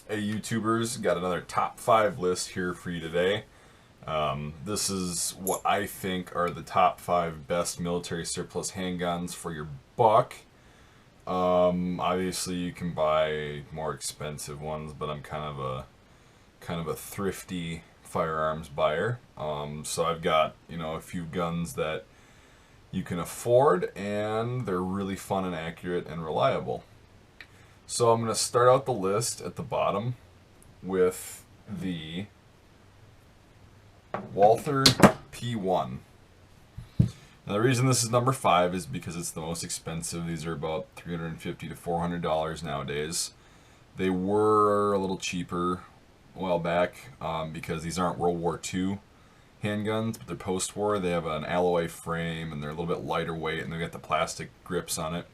Hey YouTubers, got another top 5 list here for you today. This is what I think are the top 5 best military surplus handguns for your buck. Obviously you can buy more expensive ones, but I'm kind of a thrifty firearms buyer. So I've got, a few guns that you can afford, and they're really fun and accurate and reliable. So I'm going to start out the list at the bottom with the Walther P1. Now the reason this is number 5 is because it's the most expensive. These are about $350 to $400 nowadays. They were a little cheaper a while back because these aren't World War II handguns, but they're post-war. They have an alloy frame and they're a little bit lighter weight, and they've got the plastic grips on it.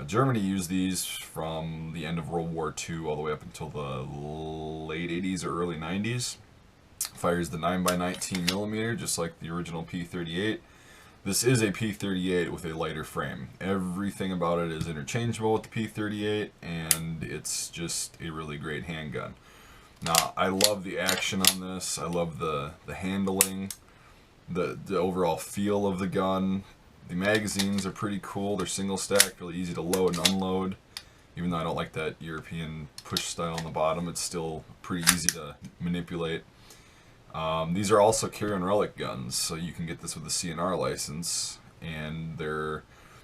Germany used these from the end of World War II all the way up until the late 80s or early 90s. Fires the 9x19 millimeter, just like the original P38. This is a P38 with a lighter frame. Everything about it is interchangeable with the P38, and it's just a really great handgun. Now, I love the action on this. I love the handling, the overall feel of the gun. The magazines are pretty cool. They're single stacked, really easy to load and unload. Even though I don't like that European push style on the bottom, it's still pretty easy to manipulate. These are also carry and relic guns, so you can get this with a CNR license. And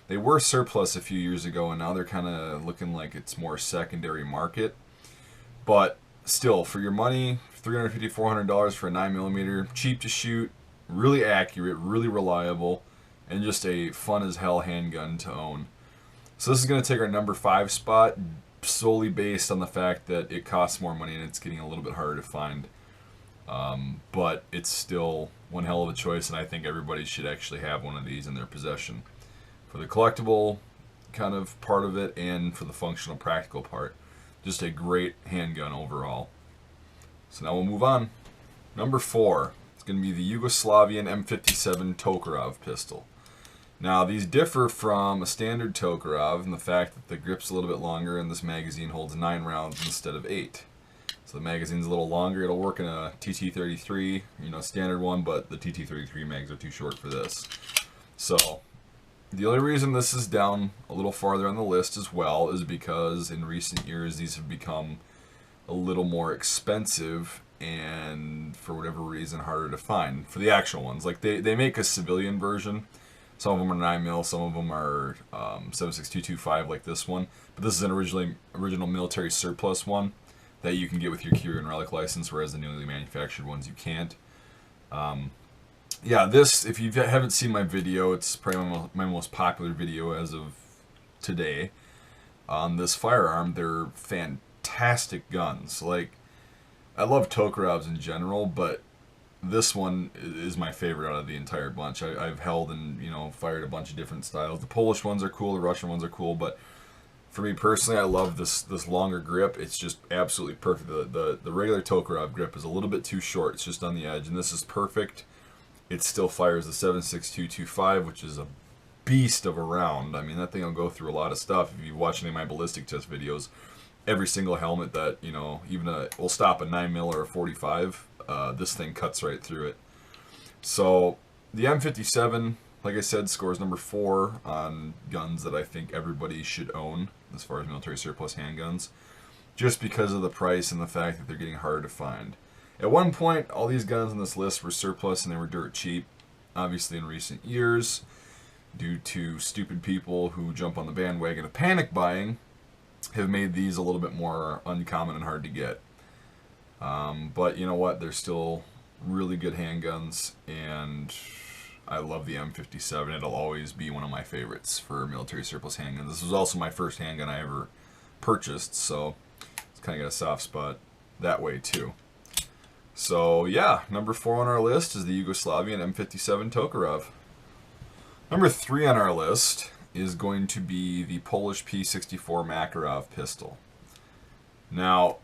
they were surplus a few years ago, and now they're kind of looking like it's more secondary market. But still, for your money, $350, $400 for a 9mm, cheap to shoot, really accurate, really reliable, and just a fun as hell handgun to own. So this is going to take our number 5 spot, solely based on the fact that it costs more money and it's getting a little bit harder to find. But it's still one hell of a choice, and I think everybody should actually have one of these in their possession. For the collectible kind of part of it, and for the functional, practical part. Just a great handgun overall. So now we'll move on. Number 4. It's going to be the Yugoslavian M57 Tokarev pistol. Now these differ from a standard Tokarev in the fact that the grip's a little bit longer and this magazine holds 9 rounds instead of 8. So the magazine's a little longer. It'll work in a TT33, standard one, but the TT33 mags are too short for this. So the only reason this is down a little farther on the list as well is because in recent years these have become a little more expensive and for whatever reason harder to find for the actual ones. Like they make a civilian version. Some of them are 9mm, some of them are 7.6225 like this one. But this is an original military surplus one that you can get with your carry and relic license, whereas the newly manufactured ones you can't. Yeah, this, if you haven't seen my video, it's probably my most popular video as of today on this firearm. They're fantastic guns. Like, I love Tokarevs in general, but this one is my favorite out of the entire bunch. I've held and, fired a bunch of different styles. The Polish ones are cool, the Russian ones are cool, but for me personally, I love this longer grip. It's just absolutely perfect. The regular Tokarev grip is a little bit too short. It's just on the edge, and this is perfect. It still fires the 7.6225, which is a beast of a round. I mean, that thing will go through a lot of stuff. If you watch any of my ballistic test videos, every single helmet that, even will stop a 9mm or a 45, this thing cuts right through it. So the M57, like I said, scores number 4 on guns that I think everybody should own as far as military surplus handguns, just because of the price and the fact that they're getting harder to find. At one point, all these guns on this list were surplus and they were dirt cheap. Obviously, in recent years, due to stupid people who jump on the bandwagon of panic buying, have made these a little bit more uncommon and hard to get. But you know what? They're still really good handguns, and I love the M57. It'll always be one of my favorites for military surplus handguns. This was also my first handgun I ever purchased, so it's kind of got a soft spot that way too. So yeah, number 4 on our list is the Yugoslavian M57 Tokarev. Number 3 on our list is going to be the Polish P64 Makarov pistol. Now,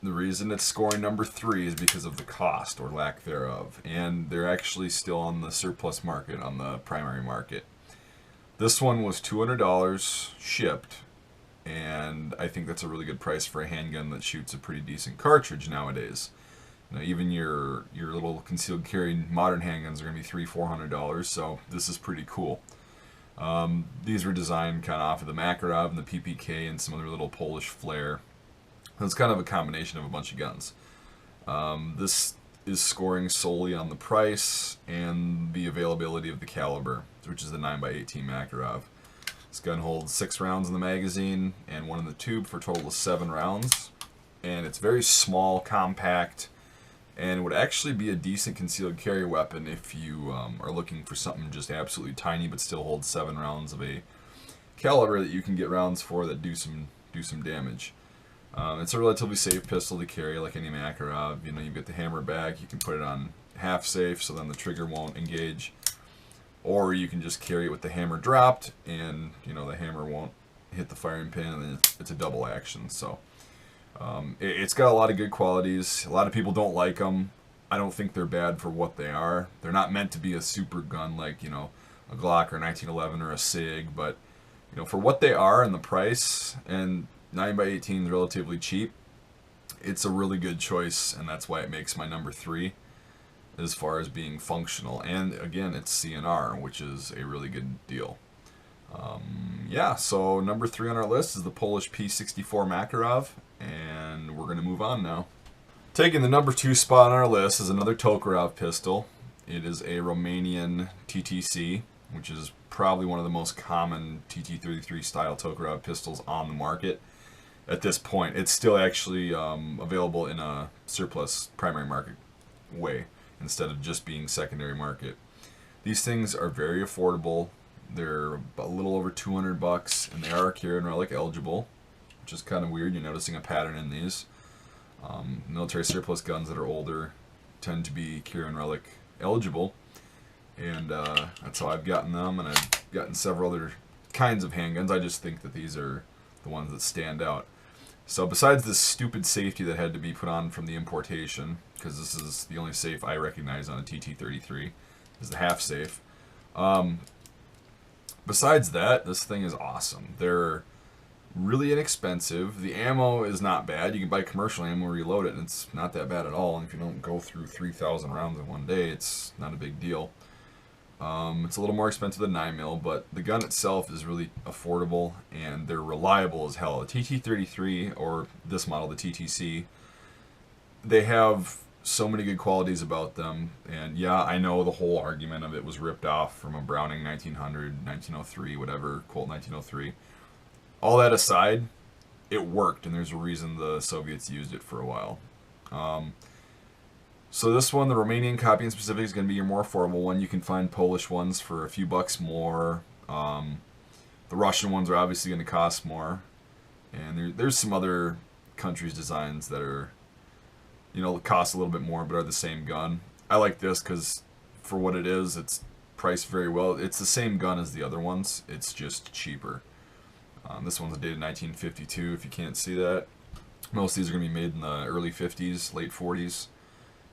the reason it's scoring number 3 is because of the cost, or lack thereof, and they're actually still on the surplus market, on the primary market. This one was $200 shipped, and I think that's a really good price for a handgun that shoots a pretty decent cartridge nowadays. You know, even your little concealed carry modern handguns are going to be $300-400, so this is pretty cool. These were designed kind of off of the Makarov and the PPK and some other little Polish flair. It's kind of a combination of a bunch of guns. This is scoring solely on the price and the availability of the caliber, which is the 9x18 Makarov. This gun holds 6 rounds in the magazine and 1 in the tube for a total of 7 rounds. And it's very small, compact, and would actually be a decent concealed carry weapon if you are looking for something just absolutely tiny but still holds 7 rounds of a caliber that you can get rounds for that do some damage. It's a relatively safe pistol to carry, like any Makarov. You know, you get the hammer back, you can put it on half safe so then the trigger won't engage, or you can just carry it with the hammer dropped and, you know, the hammer won't hit the firing pin, and then it's a double action. So it's got a lot of good qualities. A lot of people don't like them. I don't think they're bad for what they are. They're not meant to be a super gun like, you know, a Glock or a 1911 or a SIG, but, you know, for what they are and the price, and 9x18 is relatively cheap, it's a really good choice, and that's why it makes my number 3 as far as being functional. And again, it's CNR, which is a really good deal. Yeah, so number 3 on our list is the Polish P64 Makarov, and we're going to move on now. Taking the number 2 spot on our list is another Tokarev pistol. It is a Romanian TTC, which is probably one of the most common TT-33 style Tokarev pistols on the market. At this point, it's still actually available in a surplus primary market way instead of just being secondary market. These things are very affordable. They're a little over $200, and they are carry and relic eligible, which is kind of weird. You're noticing a pattern in these. Military surplus guns that are older tend to be carry and relic eligible, and that's how I've gotten them, and I've gotten several other kinds of handguns. I just think that these are the ones that stand out. So besides this stupid safety that had to be put on from the importation, because this is the only safe I recognize on a TT-33, is the half safe. Besides that, this thing is awesome. They're really inexpensive. The ammo is not bad. You can buy commercial ammo, reload it, and it's not that bad at all. And if you don't go through 3,000 rounds in one day, it's not a big deal. It's a little more expensive than 9mm, but the gun itself is really affordable, and they're reliable as hell. The TT-33, or this model, the TTC, they have so many good qualities about them. And yeah, I know the whole argument of it was ripped off from a Browning 1900, 1903, whatever, Colt 1903. All that aside, it worked, and there's a reason the Soviets used it for a while. So this one, the Romanian copy in specific, is going to be your more affordable one. You can find Polish ones for a few bucks more. The Russian ones are obviously going to cost more. And there's some other countries' designs that are, you know, cost a little bit more but are the same gun. I like this because for what it is, it's priced very well. It's the same gun as the other ones. It's just cheaper. This one's dated 1952, if you can't see that. Most of these are going to be made in the early 50s, late 40s,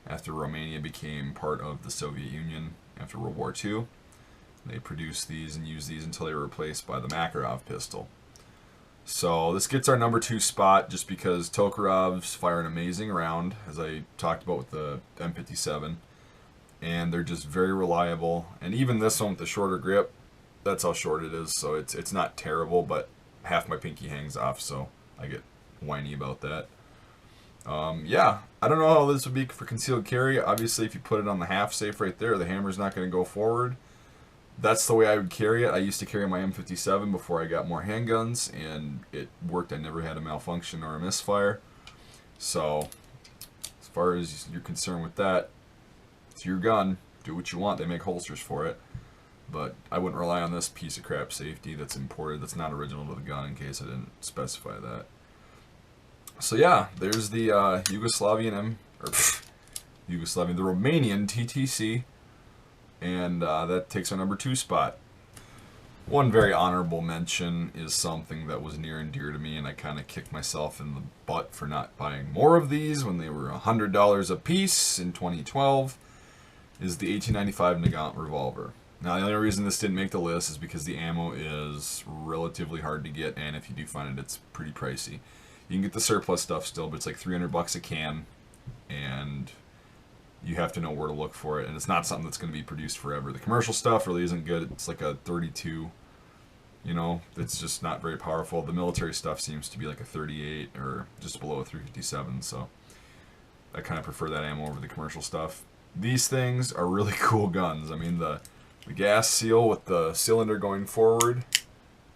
after Romania became part of the Soviet Union after World War II. They produced these and used these until they were replaced by the Makarov pistol. So this gets our number 2 spot just because Tokarevs fire an amazing round, as I talked about with the M57, and they're just very reliable. And even this one with the shorter grip, that's how short it is, so it's not terrible, but half my pinky hangs off, so I get whiny about that. Yeah, I don't know how this would be for concealed carry. Obviously, if you put it on the half safe right there, the hammer's not going to go forward. That's the way I would carry it. I used to carry my M57 before I got more handguns, and it worked. I never had a malfunction or a misfire. So, as far as you're concerned with that, it's your gun. Do what you want. They make holsters for it. But I wouldn't rely on this piece of crap safety that's imported, that's not original to the gun, in case I didn't specify that. So yeah, there's the the Romanian TTC, and that takes our number 2 spot. One very honorable mention is something that was near and dear to me, and I kind of kicked myself in the butt for not buying more of these when they were $100 a piece in 2012, is the 1895 Nagant revolver. Now, the only reason this didn't make the list is because the ammo is relatively hard to get, and if you do find it, it's pretty pricey. You can get the surplus stuff still, but it's like $300 a can, and you have to know where to look for it, and it's not something that's going to be produced forever. The commercial stuff really isn't good. It's like a 32, you know, it's just not very powerful. The military stuff seems to be like a 38 or just below a 357, so I kind of prefer that ammo over the commercial stuff. These things are really cool guns. I mean, the gas seal with the cylinder going forward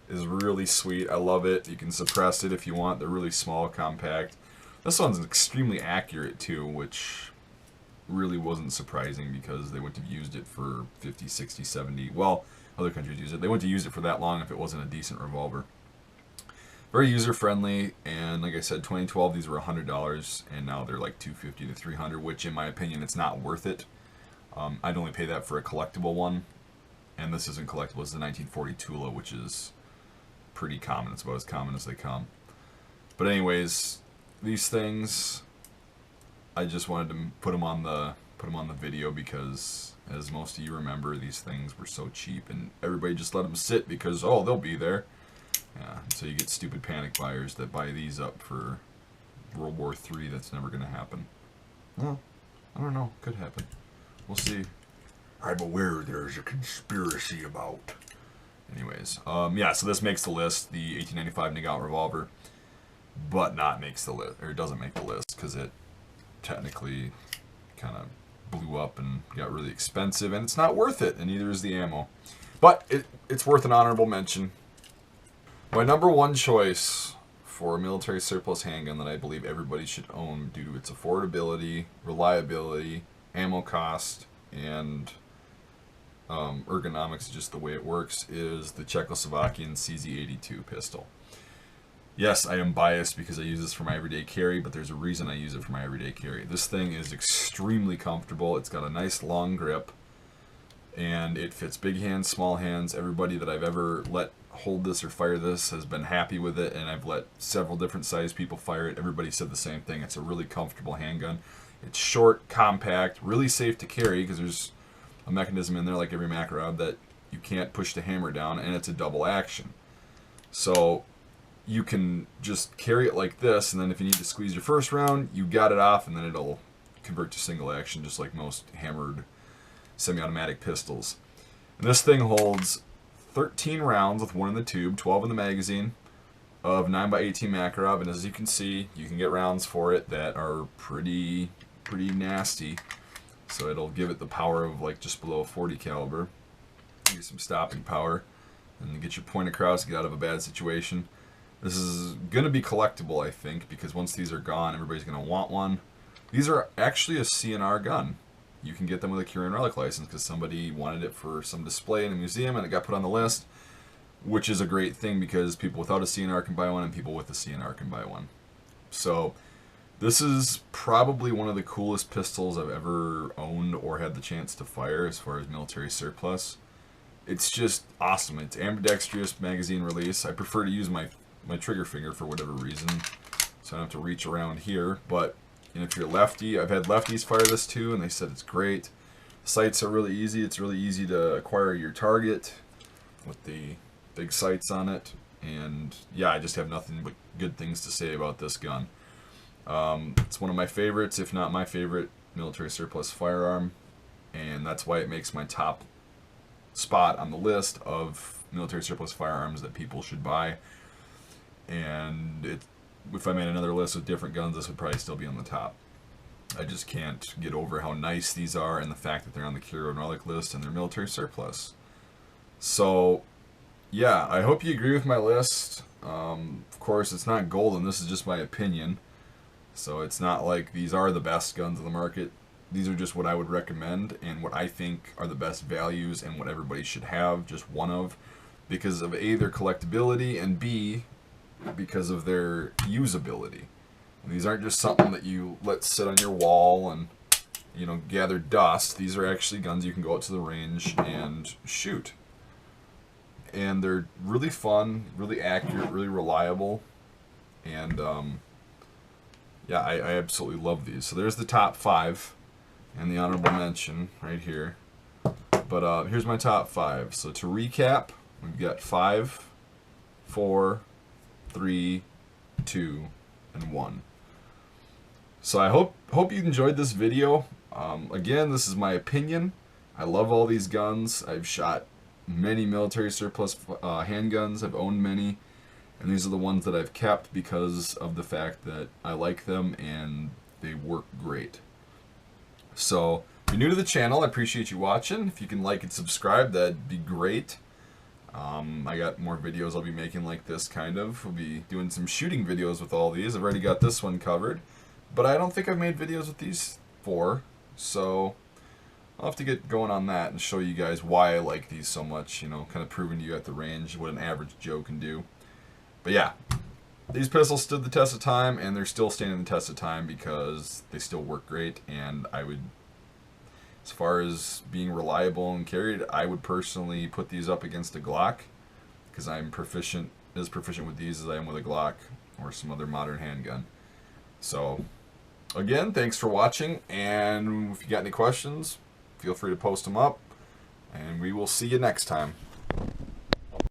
is really sweet. I love it. You can suppress it if you want. They're really small, compact. This one's extremely accurate too, which really wasn't surprising because they wouldn't have used it for 50, 60, 70. Well, other countries use it. They wouldn't have used it for that long if it wasn't a decent revolver. Very user-friendly, and like I said, 2012 these were $100, and now they're like $250 to $300, which in my opinion it's not worth it. I'd only pay that for a collectible one, and this isn't collectible. It's the 1940 Tula, which is pretty common. It's about as common as they come. But anyways, these things, I just wanted to put them on the video because, as most of you remember, these things were so cheap, and everybody just let them sit because, oh, they'll be there. Yeah, so you get stupid panic buyers that buy these up for World War III. That's never going to happen. Well, I don't know. Could happen. We'll see. I'm aware there's a conspiracy about. Anyways, yeah, so this makes the list, the 1895 Nagant revolver, but not makes the list, or it doesn't make the list because it technically kind of blew up and got really expensive, and it's not worth it, and neither is the ammo. But it's worth an honorable mention. My number one choice for a military surplus handgun that I believe everybody should own due to its affordability, reliability, ammo cost, and ergonomics, just the way it works, is the Czechoslovakian CZ82 pistol. Yes, I am biased because I use this for my everyday carry, but there's a reason I use it for my everyday carry. This thing is extremely comfortable. It's got a nice long grip, and it fits big hands, small hands. Everybody that I've ever let hold this or fire this has been happy with it, and I've let several different size people fire it. Everybody said the same thing. It's a really comfortable handgun. It's short, compact, really safe to carry because there's a mechanism in there, like every Makarov, that you can't push the hammer down, and it's a double action. So you can just carry it like this, and then if you need to squeeze your first round, you got it off, and then it'll convert to single action, just like most hammered semi-automatic pistols. And this thing holds 13 rounds with one in the tube, 12 in the magazine, of 9x18 Makarov, and as you can see, you can get rounds for it that are pretty nasty. So it'll give it the power of like just below a 40 caliber. Get some stopping power and get your point across, get out of a bad situation. This is going to be collectible, I think, because once these are gone, everybody's going to want one. These are actually a CNR gun. You can get them with a Cure and Relic license because somebody wanted it for some display in a museum and it got put on the list, which is a great thing because people without a CNR can buy one and people with a CNR can buy one. So this is probably one of the coolest pistols I've ever owned or had the chance to fire as far as military surplus. It's just awesome. It's ambidextrous magazine release. I prefer to use my trigger finger for whatever reason, so I don't have to reach around here. But if you're lefty, I've had lefties fire this too, and they said it's great. Sights are really easy. It's really easy to acquire your target with the big sights on it. And yeah, I just have nothing but good things to say about this gun. It's one of my favorites, if not my favorite, military surplus firearm, and that's why it makes my top spot on the list of military surplus firearms that people should buy. And if I made another list with different guns, this would probably still be on the top. I just can't get over how nice these are and the fact that they're on the Cure and Relic list and they're military surplus. So yeah, I hope you agree with my list. Of course, it's not golden. This is just my opinion. So it's not like these are the best guns in the market. These are just what I would recommend and what I think are the best values and what everybody should have just one of, because of A, their collectability, and B, because of their usability. And these aren't just something that you let sit on your wall and, you know, gather dust. These are actually guns you can go out to the range and shoot. And they're really fun, really accurate, really reliable, and yeah, I absolutely love these. So there's the top 5 and the honorable mention right here. But here's my top 5. So to recap, we've got 5, 4, 3, 2, and 1. So I hope you enjoyed this video. Again, this is my opinion. I love all these guns. I've shot many military surplus handguns. I've owned many. And these are the ones that I've kept because of the fact that I like them and they work great. So, if you're new to the channel, I appreciate you watching. If you can like and subscribe, that'd be great. I got more videos I'll be making like this, kind of. We'll be doing some shooting videos with all these. I've already got this one covered. But I don't think I've made videos with these 4. So, I'll have to get going on that and show you guys why I like these so much. You know, kind of proving to you at the range what an average Joe can do. But yeah, these pistols stood the test of time, and they're still standing the test of time because they still work great. And I would, as far as being reliable and carried, I would personally put these up against a Glock because I'm as proficient with these as I am with a Glock or some other modern handgun. So, again, thanks for watching, and if you got any questions, feel free to post them up, and we will see you next time.